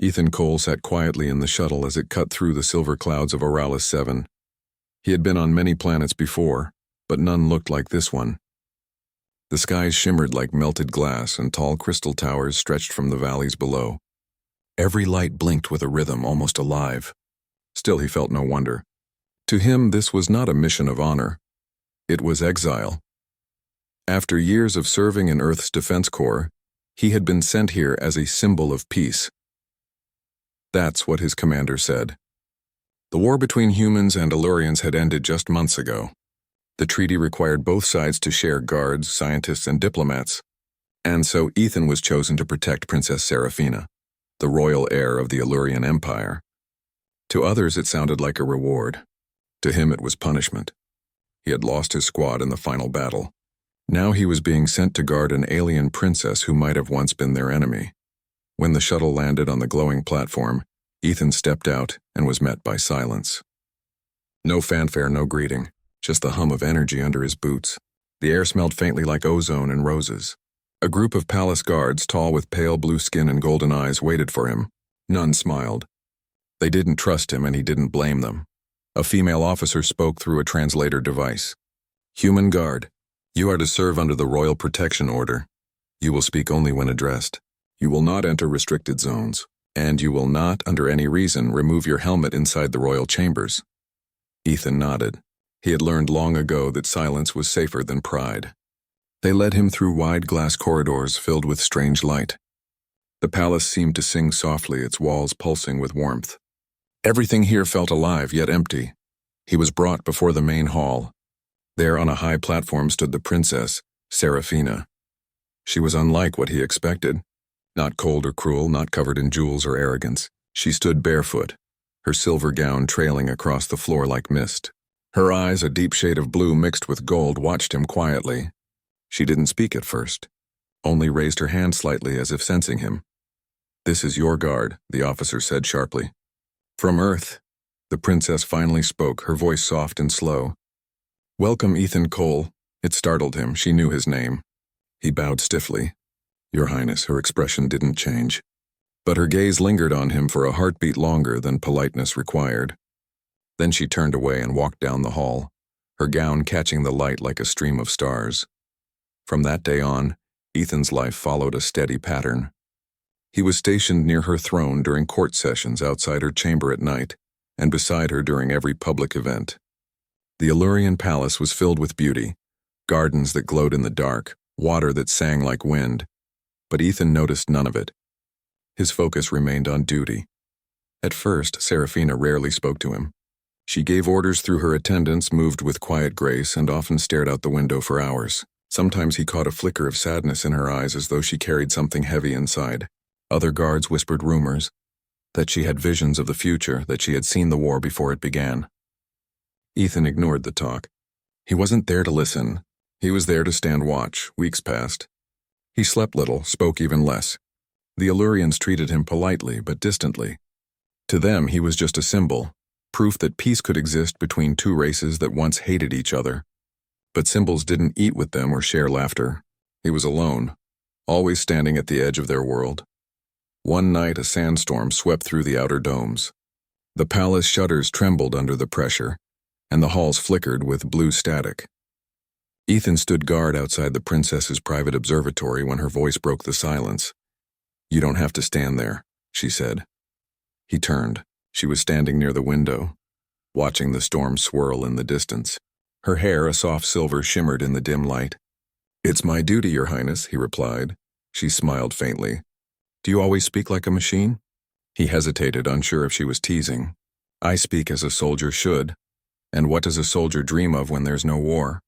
Ethan Cole sat quietly in the shuttle as it cut through the silver clouds of Oralis 7. He had been on many planets before, but none looked like this one. The skies shimmered like melted glass, and tall crystal towers stretched from the valleys below. Every light blinked with a rhythm almost alive. Still, he felt no wonder. To him, this was not a mission of honor. It was exile. After years of serving in Earth's Defense Corps, he had been sent here as a symbol of peace. That's what his commander said. The war between humans and Allurians had ended just months ago. The treaty required both sides to share guards, scientists, and diplomats. And so Ethan was chosen to protect Princess Serafina, the royal heir of the Allurian Empire. To others, it sounded like a reward. To him, it was punishment. He had lost his squad in the final battle. Now he was being sent to guard an alien princess who might have once been their enemy. When the shuttle landed on the glowing platform, Ethan stepped out and was met by silence. No fanfare, no greeting, just the hum of energy under his boots. The air smelled faintly like ozone and roses. A group of palace guards, tall with pale blue skin and golden eyes, waited for him. None smiled. They didn't trust him, and he didn't blame them. A female officer spoke through a translator device. "Human guard, you are to serve under the Royal Protection Order. You will speak only when addressed. You will not enter restricted zones, and you will not, under any reason, remove your helmet inside the royal chambers." Ethan nodded. He had learned long ago that silence was safer than pride. They led him through wide glass corridors filled with strange light. The palace seemed to sing softly, its walls pulsing with warmth. Everything here felt alive, yet empty. He was brought before the main hall. There on a high platform stood the princess, Serafina. She was unlike what he expected. Not cold or cruel, not covered in jewels or arrogance. She stood barefoot, her silver gown trailing across the floor like mist. Her eyes, a deep shade of blue mixed with gold, watched him quietly. She didn't speak at first, only raised her hand slightly as if sensing him. "This is your guard," the officer said sharply. "From Earth." The princess finally spoke, her voice soft and slow. "Welcome, Ethan Cole." It startled him. She knew his name. He bowed stiffly. "Your Highness." Her expression didn't change, but her gaze lingered on him for a heartbeat longer than politeness required. Then she turned away and walked down the hall, her gown catching the light like a stream of stars. From that day on, Ethan's life followed a steady pattern. He was stationed near her throne during court sessions, outside her chamber at night, and beside her during every public event. The Allurian palace was filled with beauty, gardens that glowed in the dark, water that sang like wind. But Ethan noticed none of it. His focus remained on duty. At first, Serafina rarely spoke to him. She gave orders through her attendants, moved with quiet grace, and often stared out the window for hours. Sometimes he caught a flicker of sadness in her eyes, as though she carried something heavy inside. Other guards whispered rumors, that she had visions of the future, that she had seen the war before it began. Ethan ignored the talk. He wasn't there to listen. He was there to stand watch. Weeks passed. He slept little, spoke even less. The Allurians treated him politely, but distantly. To them, he was just a symbol, proof that peace could exist between two races that once hated each other. But symbols didn't eat with them or share laughter. He was alone, always standing at the edge of their world. One night, a sandstorm swept through the outer domes. The palace shutters trembled under the pressure, and the halls flickered with blue static. Ethan stood guard outside the princess's private observatory when her voice broke the silence. "You don't have to stand there," she said. He turned. She was standing near the window, watching the storm swirl in the distance. Her hair, a soft silver, shimmered in the dim light. "It's my duty, Your Highness," he replied. She smiled faintly. "Do you always speak like a machine?" He hesitated, unsure if she was teasing. "I speak as a soldier should. And what does a soldier dream of when there's no war?"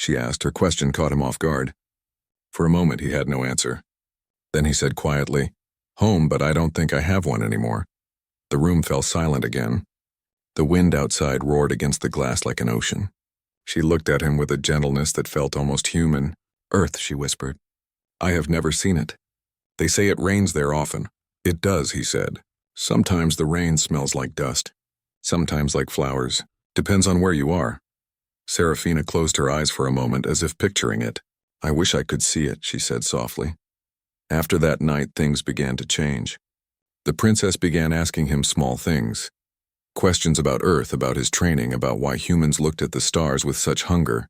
she asked. Her question caught him off guard. For a moment he had no answer. Then he said quietly, "Home, but I don't think I have one anymore." The room fell silent again. The wind outside roared against the glass like an ocean. She looked at him with a gentleness that felt almost human. "Earth," she whispered. "I have never seen it. They say it rains there often." "It does," he said. "Sometimes the rain smells like dust. Sometimes like flowers. Depends on where you are." Serafina closed her eyes for a moment, as if picturing it. "I wish I could see it," she said softly. After that night, things began to change. The princess began asking him small things. Questions about Earth, about his training, about why humans looked at the stars with such hunger.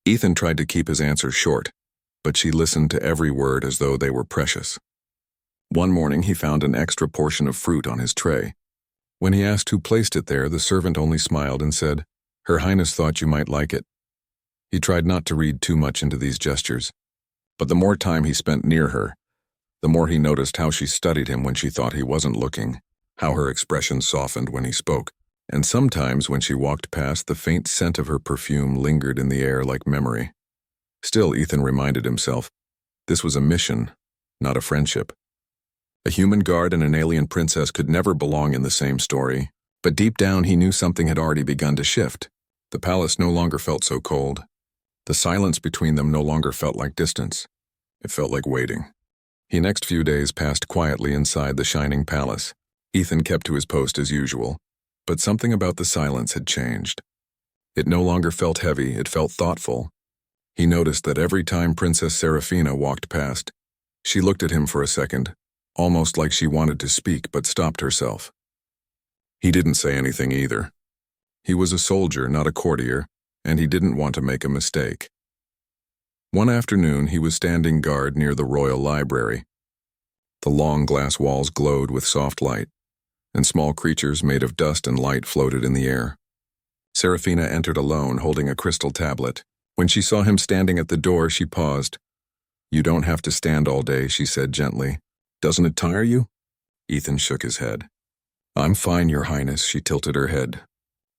Ethan tried to keep his answers short, but she listened to every word as though they were precious. One morning he found an extra portion of fruit on his tray. When he asked who placed it there, the servant only smiled and said, "Her Highness thought you might like it." He tried not to read too much into these gestures, but the more time he spent near her, the more he noticed how she studied him when she thought he wasn't looking, how her expression softened when he spoke, and sometimes when she walked past, the faint scent of her perfume lingered in the air like memory. Still, Ethan reminded himself, this was a mission, not a friendship. A human guard and an alien princess could never belong in the same story, but deep down he knew something had already begun to shift. The palace no longer felt so cold. The silence between them no longer felt like distance. It felt like waiting. The next few days passed quietly inside the shining palace. Ethan kept to his post as usual, but something about the silence had changed. It no longer felt heavy, it felt thoughtful. He noticed that every time Princess Serafina walked past, she looked at him for a second, almost like she wanted to speak but stopped herself. He didn't say anything either. He was a soldier, not a courtier, and he didn't want to make a mistake. One afternoon he was standing guard near the royal library. The long glass walls glowed with soft light, and small creatures made of dust and light floated in the air. Serafina entered alone, holding a crystal tablet. When she saw him standing at the door, she paused. "You don't have to stand all day," she said gently. "Doesn't it tire you?" Ethan shook his head. "I'm fine, Your Highness," she tilted her head.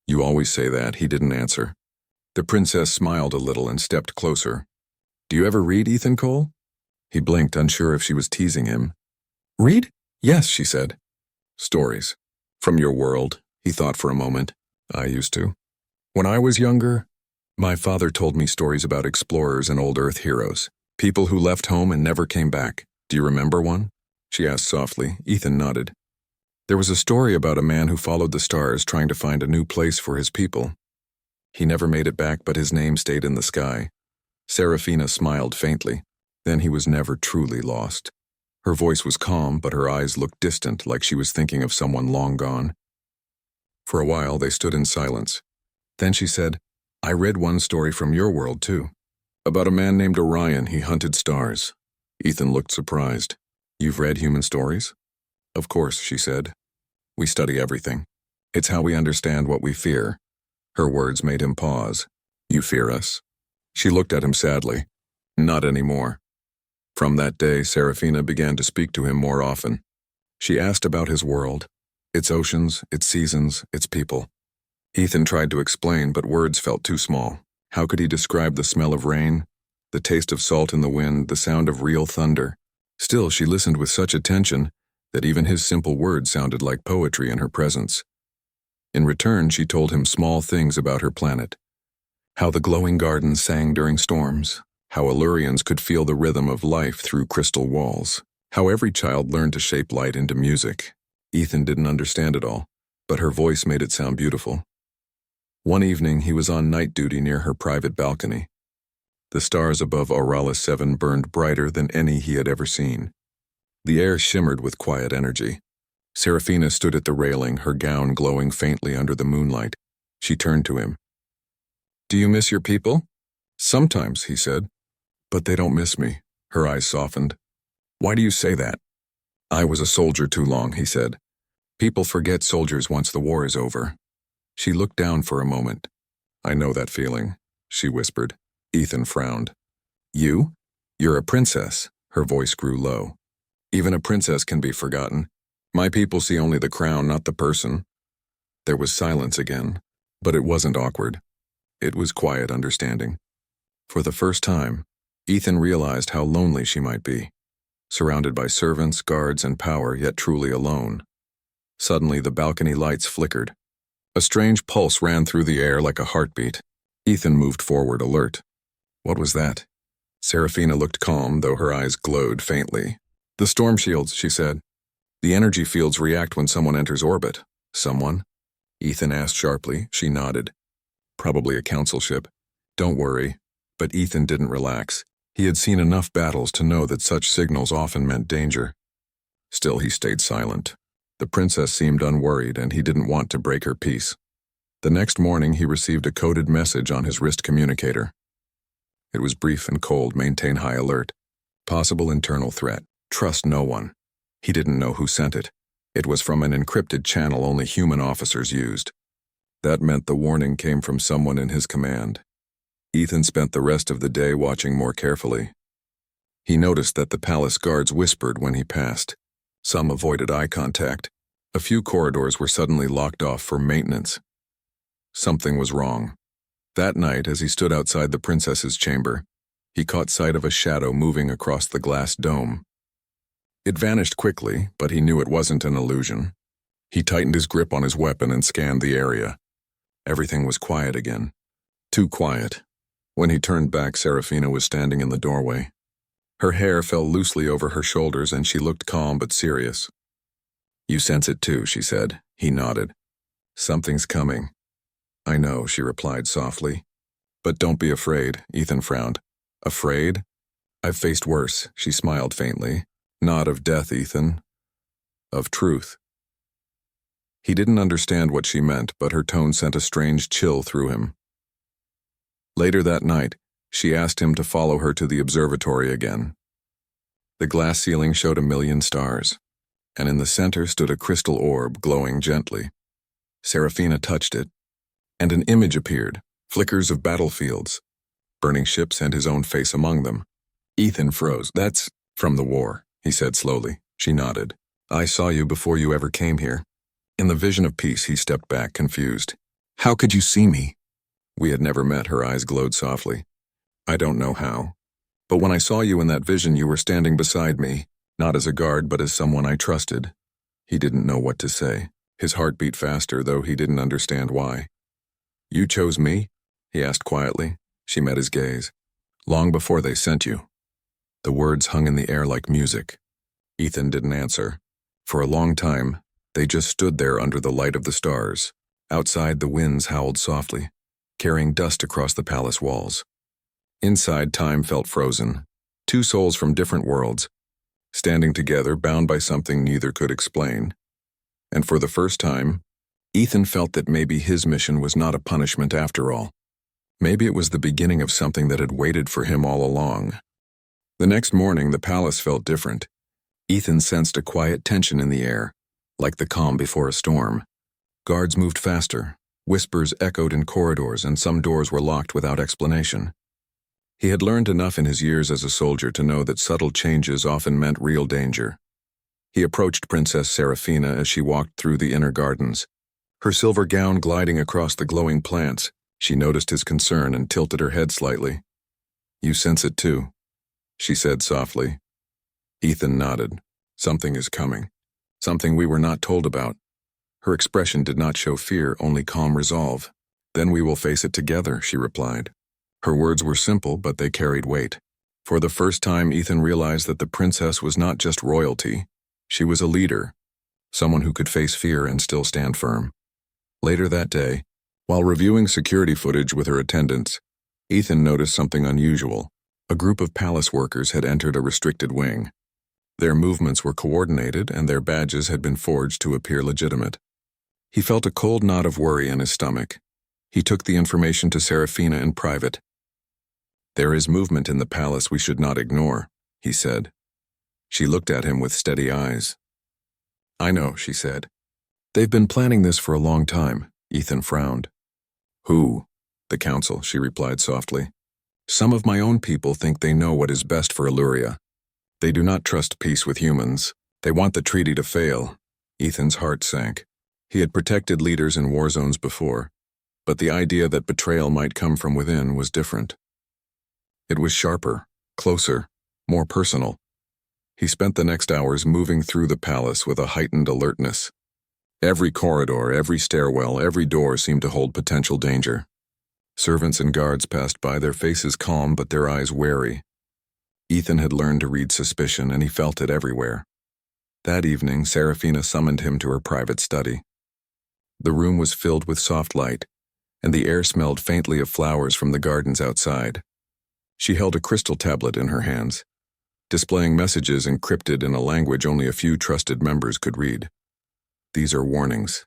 "You always say that," he didn't answer. The princess smiled a little and stepped closer. "Do you ever read, Ethan Cole?" He blinked, unsure if she was teasing him. "Read? Yes," she said. "Stories. From your world," he thought for a moment. "I used to. When I was younger, my father told me stories about explorers and old Earth heroes, people who left home and never came back. Do you remember one?" she asked softly. Ethan nodded. "There was a story about a man who followed the stars trying to find a new place for his people. He never made it back, but his name stayed in the sky." Serafina smiled faintly. Then he was never truly lost. Her voice was calm, but her eyes looked distant, like she was thinking of someone long gone. For a while they stood in silence. Then she said, "I read one story from your world, too. About a man named Orion. He hunted stars." Ethan looked surprised. "You've read human stories?" "Of course," she said. "We study everything. It's how we understand what we fear." Her words made him pause. "You fear us?" She looked at him sadly. "Not anymore." From that day, Serafina began to speak to him more often. She asked about his world, its oceans, its seasons, its people. Ethan tried to explain, but words felt too small. How could he describe the smell of rain, the taste of salt in the wind, the sound of real thunder? Still, she listened with such attention that even his simple words sounded like poetry in her presence. In return, she told him small things about her planet. How the glowing gardens sang during storms, how Allurians could feel the rhythm of life through crystal walls, how every child learned to shape light into music. Ethan didn't understand it all, but her voice made it sound beautiful. One evening, he was on night duty near her private balcony. The stars above Auralis 7 burned brighter than any he had ever seen. The air shimmered with quiet energy. Serafina stood at the railing, her gown glowing faintly under the moonlight. She turned to him. "Do you miss your people?" "Sometimes," he said. "But they don't miss me." Her eyes softened. "Why do you say that?" "I was a soldier too long," he said. "People forget soldiers once the war is over." She looked down for a moment. "I know that feeling," she whispered. Ethan frowned. "You? You're a princess." Her voice grew low. "Even a princess can be forgotten. My people see only the crown, not the person." There was silence again, but it wasn't awkward. It was quiet understanding. For the first time, Ethan realized how lonely she might be, surrounded by servants, guards, and power, yet truly alone. Suddenly, the balcony lights flickered. A strange pulse ran through the air like a heartbeat. Ethan moved forward, alert. What was that? Serafina looked calm, though her eyes glowed faintly. "The storm shields," she said. "The energy fields react when someone enters orbit." "Someone?" Ethan asked sharply. She nodded. "Probably a council ship." "Don't worry." But Ethan didn't relax. He had seen enough battles to know that such signals often meant danger. Still, he stayed silent. The princess seemed unworried, and he didn't want to break her peace. The next morning, he received a coded message on his wrist communicator. It was brief and cold. Maintain high alert. Possible internal threat. Trust no one. He didn't know who sent it. It was from an encrypted channel only human officers used. That meant the warning came from someone in his command. Ethan spent the rest of the day watching more carefully. He noticed that the palace guards whispered when he passed. Some avoided eye contact. A few corridors were suddenly locked off for maintenance. Something was wrong. That night, as he stood outside the princess's chamber, he caught sight of a shadow moving across the glass dome. It vanished quickly, but he knew it wasn't an illusion. He tightened his grip on his weapon and scanned the area. Everything was quiet again. Too quiet. When he turned back, Serafina was standing in the doorway. Her hair fell loosely over her shoulders, and she looked calm but serious. "You sense it too," she said. He nodded. "Something's coming." "I know," she replied softly. "But don't be afraid," Ethan frowned. "Afraid? I've faced worse," she smiled faintly. "Not of death, Ethan. Of truth." He didn't understand what she meant, but her tone sent a strange chill through him. Later that night, she asked him to follow her to the observatory again. The glass ceiling showed 1,000,000 stars, and in the center stood a crystal orb glowing gently. Serafina touched it, and an image appeared, flickers of battlefields, burning ships and his own face among them. Ethan froze. "That's from the war," he said slowly. She nodded. "I saw you before you ever came here." In the vision of peace, he stepped back, confused. "How could you see me?" We had never met. Her eyes glowed softly. "I don't know how. But when I saw you in that vision, you were standing beside me, not as a guard, but as someone I trusted." He didn't know what to say. His heart beat faster, though he didn't understand why. "You chose me?" he asked quietly. She met his gaze. "Long before they sent you." The words hung in the air like music. Ethan didn't answer. For a long time, they just stood there under the light of the stars. Outside, the winds howled softly, carrying dust across the palace walls. Inside, time felt frozen. Two souls from different worlds, standing together, bound by something neither could explain. And for the first time, Ethan felt that maybe his mission was not a punishment after all. Maybe it was the beginning of something that had waited for him all along. The next morning, the palace felt different. Ethan sensed a quiet tension in the air, like the calm before a storm. Guards moved faster, whispers echoed in corridors, and some doors were locked without explanation. He had learned enough in his years as a soldier to know that subtle changes often meant real danger. He approached Princess Serafina as she walked through the inner gardens. Her silver gown gliding across the glowing plants, she noticed his concern and tilted her head slightly. "You sense it too," she said softly. Ethan nodded. "Something is coming. Something we were not told about." Her expression did not show fear, only calm resolve. "Then we will face it together," she replied. Her words were simple, but they carried weight. For the first time, Ethan realized that the princess was not just royalty. She was a leader, someone who could face fear and still stand firm. Later that day, while reviewing security footage with her attendants, Ethan noticed something unusual. A group of palace workers had entered a restricted wing. Their movements were coordinated, and their badges had been forged to appear legitimate. He felt a cold knot of worry in his stomach. He took the information to Serafina in private. "There is movement in the palace we should not ignore," he said. She looked at him with steady eyes. "I know," she said. "They've been planning this for a long time." Ethan frowned. "Who?" "The council," she replied softly. "Some of my own people think they know what is best for Illyria. They do not trust peace with humans. They want the treaty to fail." Ethan's heart sank. He had protected leaders in war zones before, but the idea that betrayal might come from within was different. It was sharper, closer, more personal. He spent the next hours moving through the palace with a heightened alertness. Every corridor, every stairwell, every door seemed to hold potential danger. Servants and guards passed by, their faces calm but their eyes wary. Ethan had learned to read suspicion, and he felt it everywhere. That evening, Serafina summoned him to her private study. The room was filled with soft light, and the air smelled faintly of flowers from the gardens outside. She held a crystal tablet in her hands. displaying messages encrypted in a language only a few trusted members could read. "These are warnings,"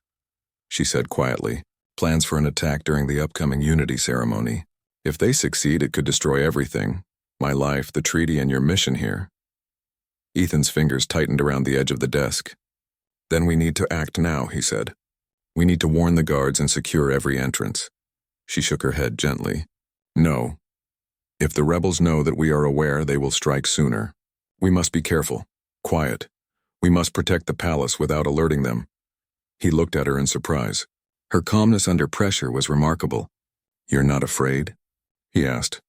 she said quietly. "Plans for an attack during the upcoming Unity ceremony. If they succeed, it could destroy everything. My life, the treaty, and your mission here." Ethan's fingers tightened around the edge of the desk. "Then we need to act now," he said. "We need to warn the guards and secure every entrance." She shook her head gently. "No. If the rebels know that we are aware, they will strike sooner. We must be careful. Quiet. We must protect the palace without alerting them." He looked at her in surprise. Her calmness under pressure was remarkable. "You're not afraid?" he asked.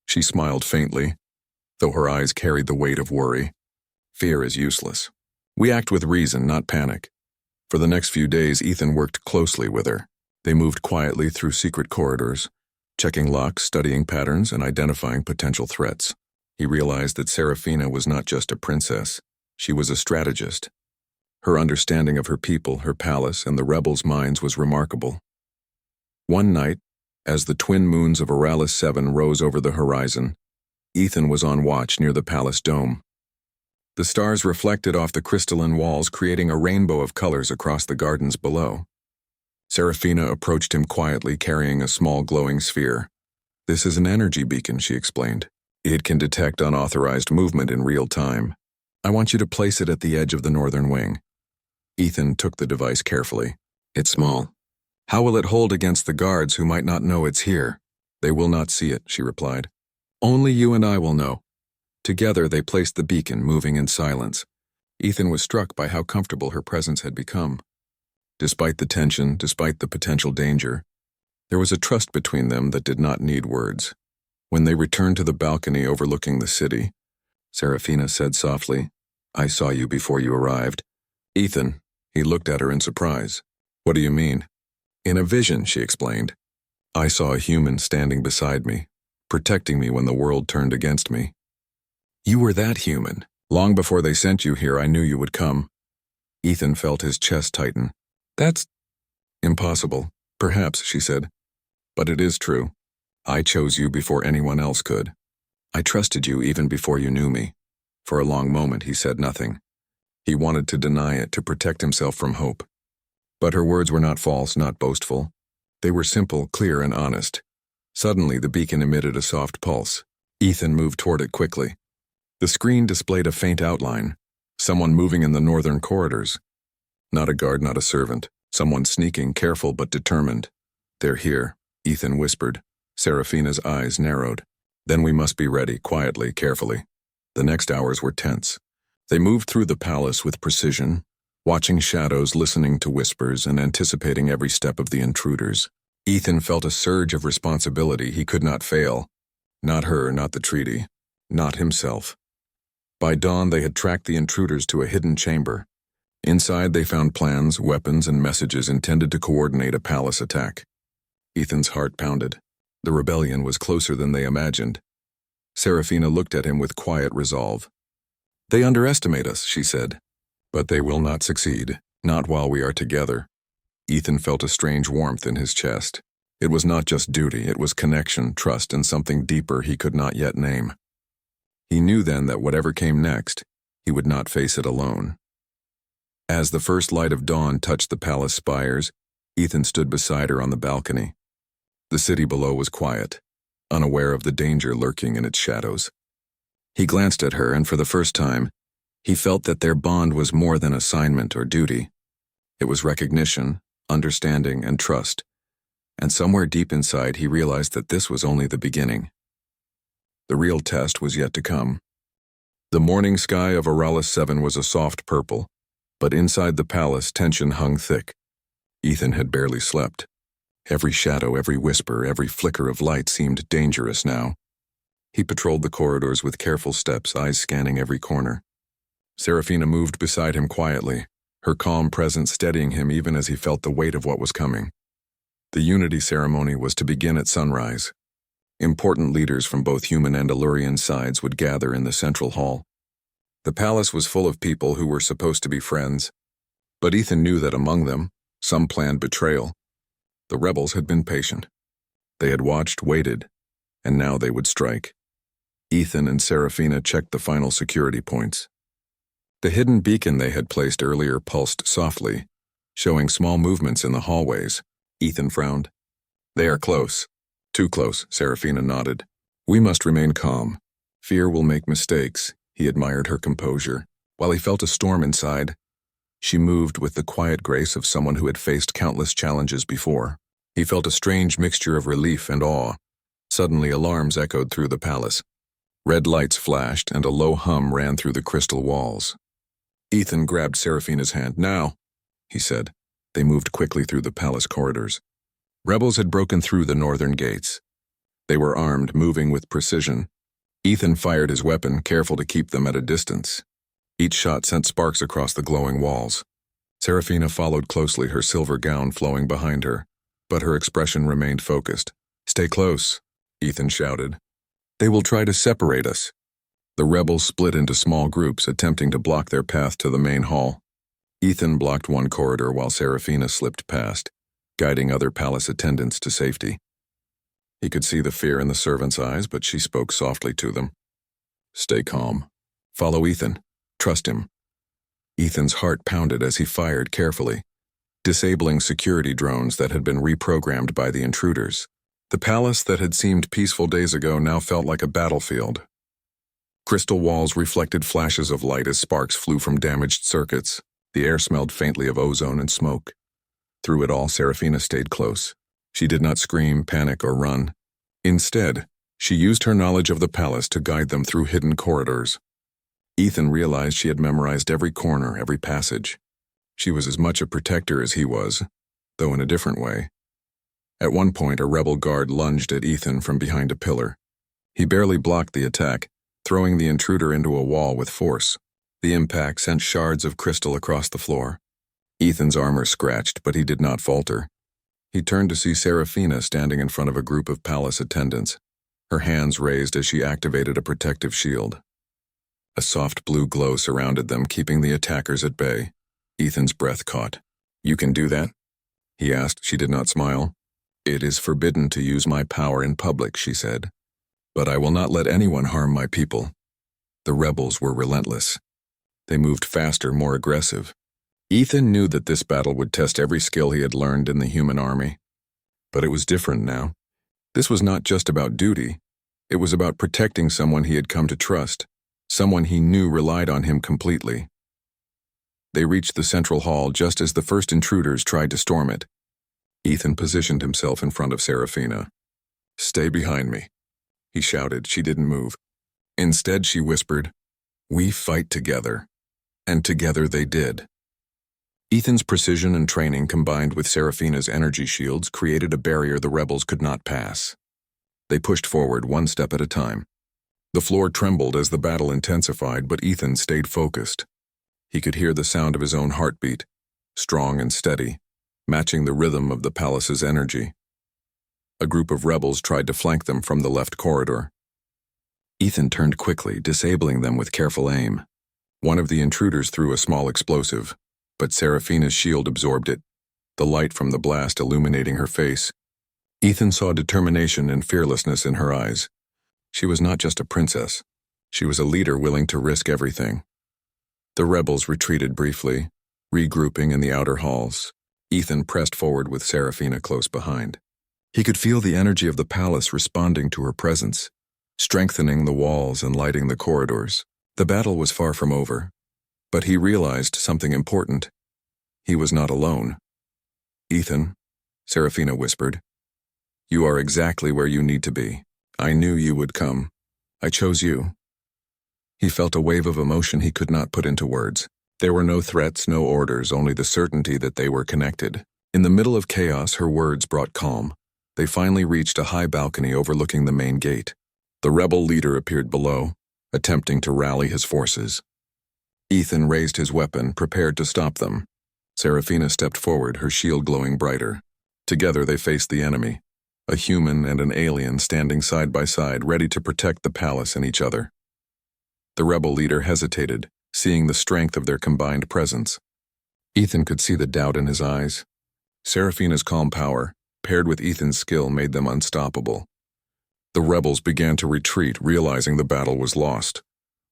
She smiled faintly, though her eyes carried the weight of worry. "Fear is useless. We act with reason, not panic." For the next few days, Ethan worked closely with her. They moved quietly through secret corridors, checking locks, studying patterns, and identifying potential threats. He realized that Serafina was not just a princess, she was a strategist. Her understanding of her people, her palace, and the rebels' minds was remarkable. One night, as the twin moons of Oralis 7 rose over the horizon, Ethan was on watch near the palace dome. The stars reflected off the crystalline walls, creating a rainbow of colors across the gardens below. Serafina approached him quietly, carrying a small glowing sphere. "This is an energy beacon," she explained. "It can detect unauthorized movement in real time. I want you to place it at the edge of the northern wing." Ethan took the device carefully. "It's small. How will it hold against the guards who might not know it's here?" "They will not see it," she replied. "Only you and I will know." Together they placed the beacon, moving in silence. Ethan was struck by how comfortable her presence had become. Despite the tension, despite the potential danger, there was a trust between them that did not need words. When they returned to the balcony overlooking the city, Serafina said softly, "I saw you before you arrived." "Ethan," he looked at her in surprise. "What do you mean?" "In a vision," she explained. "I saw a human standing beside me, protecting me when the world turned against me." "You were that human. Long before they sent you here, I knew you would come." Ethan felt his chest tighten. "That's impossible." "Perhaps," she said. "But it is true. I chose you before anyone else could. I trusted you even before you knew me." For a long moment he said nothing. He wanted to deny it, to protect himself from hope. But her words were not false, not boastful. They were simple, clear, and honest. Suddenly the beacon emitted a soft pulse. Ethan moved toward it quickly. The screen displayed a faint outline. Someone moving in the northern corridors. Not a guard, not a servant. Someone sneaking, careful but determined. "They're here," Ethan whispered. Serafina's eyes narrowed. "Then we must be ready," quietly, carefully. The next hours were tense. They moved through the palace with precision, watching shadows, listening to whispers, and anticipating every step of the intruders. Ethan felt a surge of responsibility. He could not fail. Not her, not the treaty, not himself. By dawn, they had tracked the intruders to a hidden chamber. Inside, they found plans, weapons, and messages intended to coordinate a palace attack. Ethan's heart pounded. The rebellion was closer than they imagined. Serafina looked at him with quiet resolve. "They underestimate us," she said. "But they will not succeed, not while we are together." Ethan felt a strange warmth in his chest. It was not just duty, it was connection, trust, and something deeper he could not yet name. He knew then that whatever came next, he would not face it alone. As the first light of dawn touched the palace spires, Ethan stood beside her on the balcony. The city below was quiet, unaware of the danger lurking in its shadows. He glanced at her, and for the first time, he felt that their bond was more than assignment or duty. It was recognition, understanding, and trust, and somewhere deep inside he realized that this was only the beginning. The real test was yet to come. The morning sky of Oralis 7 was a soft purple, but inside the palace tension hung thick. Ethan had barely slept. Every shadow, every whisper, every flicker of light seemed dangerous now. He patrolled the corridors with careful steps, eyes scanning every corner. Serafina moved beside him quietly, her calm presence steadying him even as he felt the weight of what was coming. The Unity ceremony was to begin at sunrise. Important leaders from both human and Allurian sides would gather in the central hall. The palace was full of people who were supposed to be friends, but Ethan knew that among them, some planned betrayal. The rebels had been patient. They had watched, waited, and now they would strike. Ethan and Serafina checked the final security points. The hidden beacon they had placed earlier pulsed softly, showing small movements in the hallways. Ethan frowned. They are close. Too close, Serafina nodded. We must remain calm. Fear will make mistakes. He admired her composure. While he felt a storm inside, she moved with the quiet grace of someone who had faced countless challenges before. He felt a strange mixture of relief and awe. Suddenly, alarms echoed through the palace. Red lights flashed, and a low hum ran through the crystal walls. Ethan grabbed Serafina's hand. Now, he said. They moved quickly through the palace corridors. Rebels had broken through the northern gates. They were armed, moving with precision. Ethan fired his weapon, careful to keep them at a distance. Each shot sent sparks across the glowing walls. Serafina followed closely, her silver gown flowing behind her, but her expression remained focused. Stay close, Ethan shouted. They will try to separate us. The rebels split into small groups, attempting to block their path to the main hall. Ethan blocked one corridor while Serafina slipped past, guiding other palace attendants to safety. He could see the fear in the servants' eyes, but she spoke softly to them. Stay calm. Follow Ethan. Trust him. Ethan's heart pounded as he fired carefully, disabling security drones that had been reprogrammed by the intruders. The palace that had seemed peaceful days ago now felt like a battlefield. Crystal walls reflected flashes of light as sparks flew from damaged circuits. The air smelled faintly of ozone and smoke. Through it all, Serafina stayed close. She did not scream, panic, or run. Instead, she used her knowledge of the palace to guide them through hidden corridors. Ethan realized she had memorized every corner, every passage. She was as much a protector as he was, though in a different way. At one point, a rebel guard lunged at Ethan from behind a pillar. He barely blocked the attack, throwing the intruder into a wall with force. The impact sent shards of crystal across the floor. Ethan's armor scratched, but he did not falter. He turned to see Serafina standing in front of a group of palace attendants, her hands raised as she activated a protective shield. A soft blue glow surrounded them, keeping the attackers at bay. Ethan's breath caught. You can do that? He asked. She did not smile. It is forbidden to use my power in public, she said. But I will not let anyone harm my people. The rebels were relentless. They moved faster, more aggressive. Ethan knew that this battle would test every skill he had learned in the human army. But it was different now. This was not just about duty. It was about protecting someone he had come to trust, someone he knew relied on him completely. They reached the central hall just as the first intruders tried to storm it. Ethan positioned himself in front of Serafina. Stay behind me, he shouted. She didn't move. Instead, she whispered, We fight together. And together they did. Ethan's precision and training combined with Serafina's energy shields created a barrier the rebels could not pass. They pushed forward one step at a time. The floor trembled as the battle intensified, but Ethan stayed focused. He could hear the sound of his own heartbeat, strong and steady, matching the rhythm of the palace's energy. A group of rebels tried to flank them from the left corridor. Ethan turned quickly, disabling them with careful aim. One of the intruders threw a small explosive, but Serafina's shield absorbed it, the light from the blast illuminating her face. Ethan saw determination and fearlessness in her eyes. She was not just a princess. She was a leader willing to risk everything. The rebels retreated briefly, regrouping in the outer halls. Ethan pressed forward with Serafina close behind. He could feel the energy of the palace responding to her presence, strengthening the walls and lighting the corridors. The battle was far from over, but he realized something important. He was not alone. Ethan, Serafina whispered, you are exactly where you need to be. I knew you would come. I chose you. He felt a wave of emotion he could not put into words. There were no threats, no orders, only the certainty that they were connected. In the middle of chaos, her words brought calm. They finally reached a high balcony overlooking the main gate. The rebel leader appeared below, attempting to rally his forces. Ethan raised his weapon, prepared to stop them. Serafina stepped forward, her shield glowing brighter. Together they faced the enemy, a human and an alien standing side by side, ready to protect the palace and each other. The rebel leader hesitated, seeing the strength of their combined presence. Ethan could see the doubt in his eyes. Serafina's calm power, paired with Ethan's skill, made them unstoppable. The rebels began to retreat, realizing the battle was lost.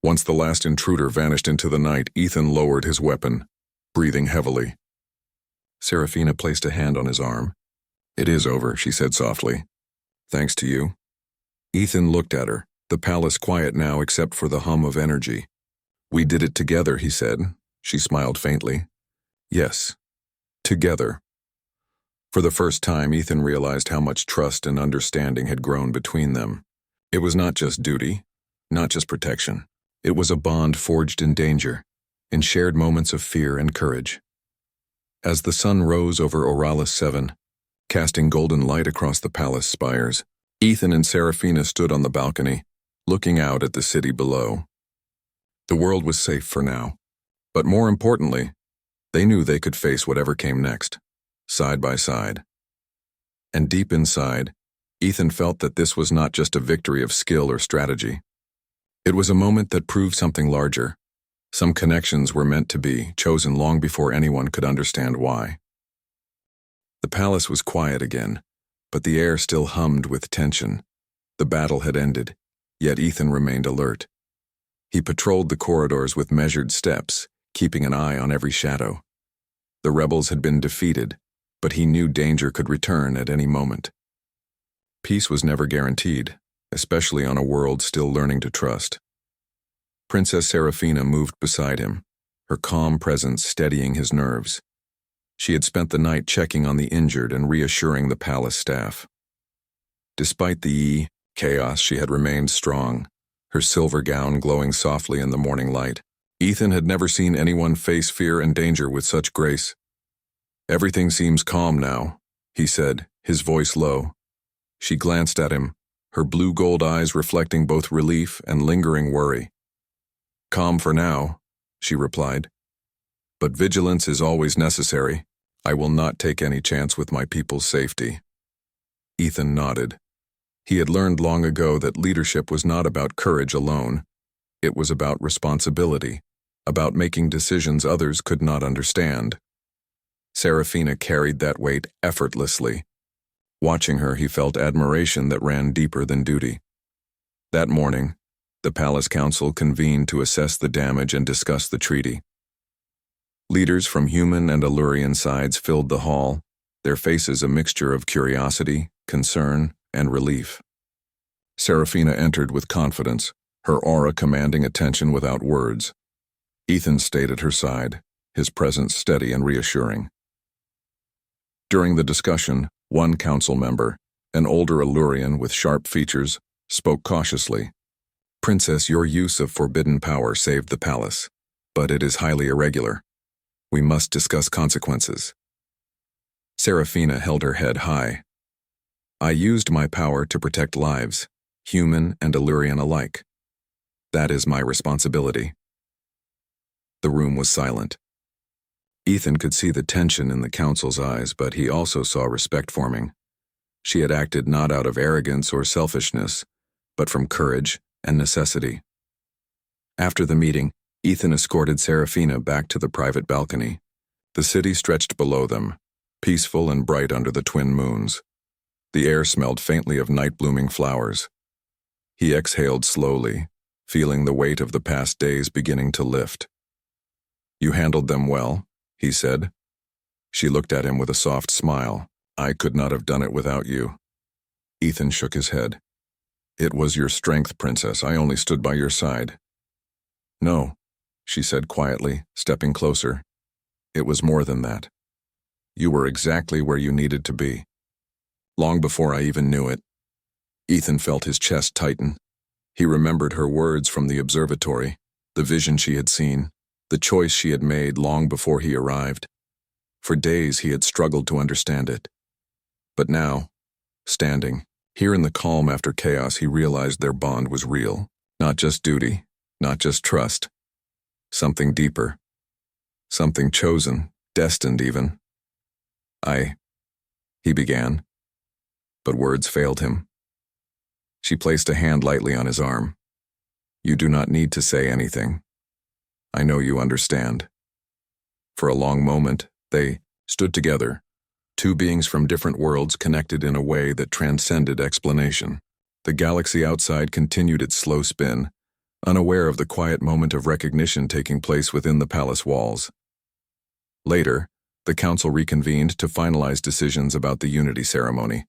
Once the last intruder vanished into the night, Ethan lowered his weapon, breathing heavily. Serafina placed a hand on his arm. "It is over," she said softly. "Thanks to you." Ethan looked at her, the palace quiet now except for the hum of energy. "We did it together," he said. She smiled faintly. "Yes, together." For the first time, Ethan realized how much trust and understanding had grown between them. It was not just duty, not just protection. It was a bond forged in danger, in shared moments of fear and courage. As the sun rose over Oralis 7, casting golden light across the palace spires, Ethan and Serafina stood on the balcony, looking out at the city below. The world was safe for now, but more importantly, they knew they could face whatever came next, side by side. And deep inside, Ethan felt that this was not just a victory of skill or strategy. It was a moment that proved something larger. Some connections were meant to be, chosen long before anyone could understand why. The palace was quiet again, but the air still hummed with tension. The battle had ended, yet Ethan remained alert. He patrolled the corridors with measured steps, keeping an eye on every shadow. The rebels had been defeated, but he knew danger could return at any moment. Peace was never guaranteed, especially on a world still learning to trust. Princess Serafina moved beside him, her calm presence steadying his nerves. She had spent the night checking on the injured and reassuring the palace staff. Despite the chaos, she had remained strong, her silver gown glowing softly in the morning light. Ethan had never seen anyone face fear and danger with such grace. "Everything seems calm now," he said, his voice low. She glanced at him, her blue-gold eyes reflecting both relief and lingering worry. "Calm for now," she replied. "But vigilance is always necessary. I will not take any chance with my people's safety." Ethan nodded. He had learned long ago that leadership was not about courage alone. It was about responsibility, about making decisions others could not understand. Serafina carried that weight effortlessly. Watching her, he felt admiration that ran deeper than duty. That morning, the Palace Council convened to assess the damage and discuss the treaty. Leaders from human and Allurian sides filled the hall, their faces a mixture of curiosity, concern, and relief. Serafina entered with confidence, her aura commanding attention without words. Ethan stayed at her side, his presence steady and reassuring. During the discussion, one council member, an older Allurian with sharp features, spoke cautiously. "Princess, your use of forbidden power saved the palace, but it is highly irregular. We must discuss consequences." Serafina held her head high. "I used my power to protect lives, human and Allurian alike. That is my responsibility." The room was silent. Ethan could see the tension in the council's eyes, but he also saw respect forming. She had acted not out of arrogance or selfishness, but from courage and necessity. After the meeting, Ethan escorted Serafina back to the private balcony. The city stretched below them, peaceful and bright under the twin moons. The air smelled faintly of night-blooming flowers. He exhaled slowly, feeling the weight of the past days beginning to lift. "You handled them well," he said. She looked at him with a soft smile. "I could not have done it without you." Ethan shook his head. "It was your strength, Princess. I only stood by your side." "No," she said quietly, stepping closer. "It was more than that. You were exactly where you needed to be. Long before I even knew it." Ethan felt his chest tighten. He remembered her words from the observatory, the vision she had seen, the choice she had made long before he arrived. For days he had struggled to understand it. But now, standing, here in the calm after chaos, he realized their bond was real. Not just duty, not just trust. Something deeper. Something chosen, destined even. He began, but words failed him. She placed a hand lightly on his arm. "You do not need to say anything. I know you understand." For a long moment, they stood together, two beings from different worlds connected in a way that transcended explanation. The galaxy outside continued its slow spin, unaware of the quiet moment of recognition taking place within the palace walls. Later, the council reconvened to finalize decisions about the unity ceremony.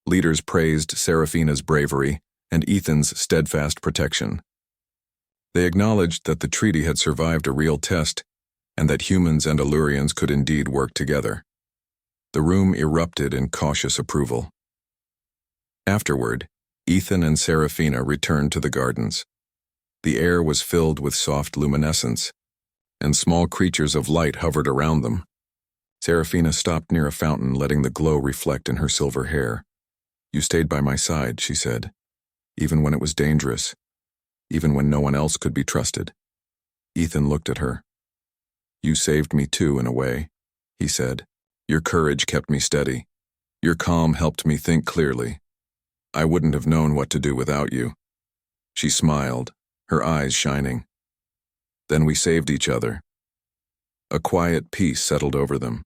Leaders praised Serafina's bravery and Ethan's steadfast protection. They acknowledged that the treaty had survived a real test and that humans and Allurians could indeed work together. The room erupted in cautious approval. Afterward, Ethan and Serafina returned to the gardens. The air was filled with soft luminescence, and small creatures of light hovered around them. Serafina stopped near a fountain, letting the glow reflect in her silver hair. "You stayed by my side," she said, "even when it was dangerous, even when no one else could be trusted." Ethan looked at her. "You saved me too, in a way," he said. "Your courage kept me steady. Your calm helped me think clearly. I wouldn't have known what to do without you." She smiled, her eyes shining. "Then we saved each other." A quiet peace settled over them.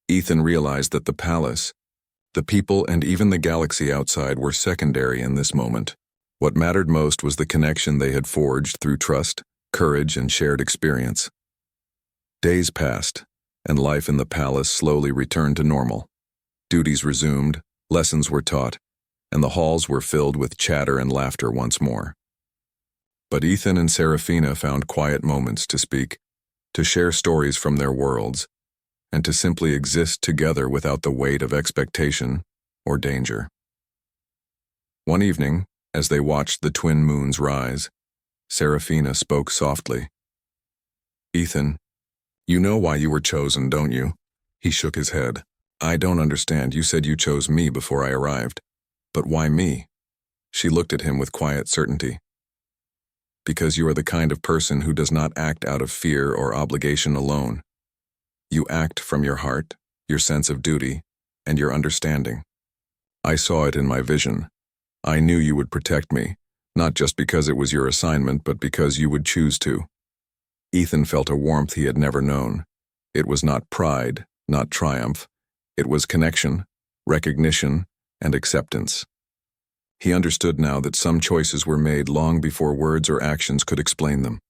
Ethan realized that the palace, the people, and even the galaxy outside were secondary in this moment. What mattered most was the connection they had forged through trust, courage, and shared experience. Days passed, and life in the palace slowly returned to normal. Duties resumed, lessons were taught, and the halls were filled with chatter and laughter once more. But Ethan and Serafina found quiet moments to speak, to share stories from their worlds, and to simply exist together without the weight of expectation or danger. One evening, as they watched the twin moons rise, Serafina spoke softly. "Ethan, you know why you were chosen, don't you?" He shook his head. "I don't understand. You said you chose me before I arrived. But why me?" She looked at him with quiet certainty. "Because you are the kind of person who does not act out of fear or obligation alone. You act from your heart, your sense of duty, and your understanding. I saw it in my vision. I knew you would protect me, not just because it was your assignment, but because you would choose to." Ethan felt a warmth he had never known. It was not pride, not triumph. It was connection, recognition, and acceptance. He understood now that some choices were made long before words or actions could explain them.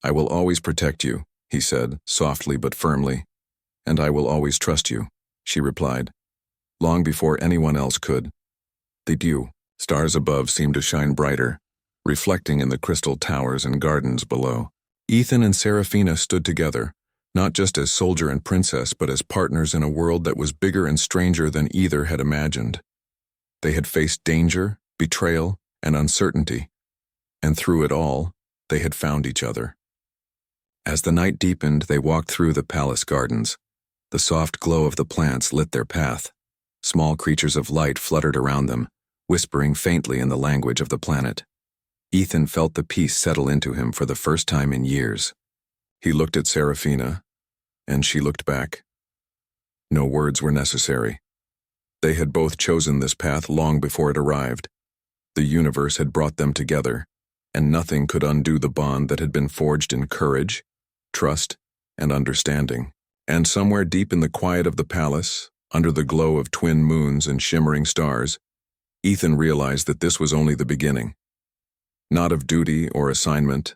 "I will always protect you," he said, softly but firmly. "And I will always trust you," she replied, long before anyone else could. The dew, stars above seemed to shine brighter, reflecting in the crystal towers and gardens below. Ethan and Serafina stood together, not just as soldier and princess, but as partners in a world that was bigger and stranger than either had imagined. They had faced danger, betrayal, and uncertainty, and through it all, they had found each other. As the night deepened, they walked through the palace gardens. The soft glow of the plants lit their path. Small creatures of light fluttered around them, whispering faintly in the language of the planet. Ethan felt the peace settle into him for the first time in years. He looked at Serafina, and she looked back. No words were necessary. They had both chosen this path long before it arrived. The universe had brought them together, and nothing could undo the bond that had been forged in courage, trust, and understanding. And somewhere deep in the quiet of the palace, under the glow of twin moons and shimmering stars, Ethan realized that this was only the beginning. Not of duty or assignment,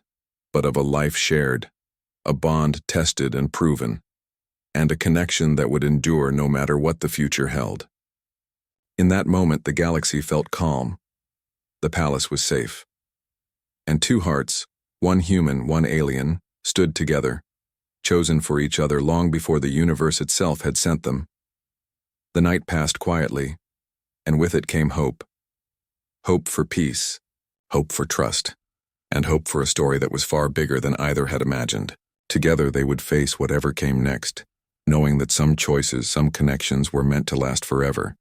but of a life shared, a bond tested and proven, and a connection that would endure no matter what the future held. In that moment, the galaxy felt calm. The palace was safe. And two hearts, one human, one alien, stood together, chosen for each other long before the universe itself had sent them. The night passed quietly, and with it came hope. Hope for peace, hope for trust, and hope for a story that was far bigger than either had imagined. Together they would face whatever came next, knowing that some choices, some connections were meant to last forever.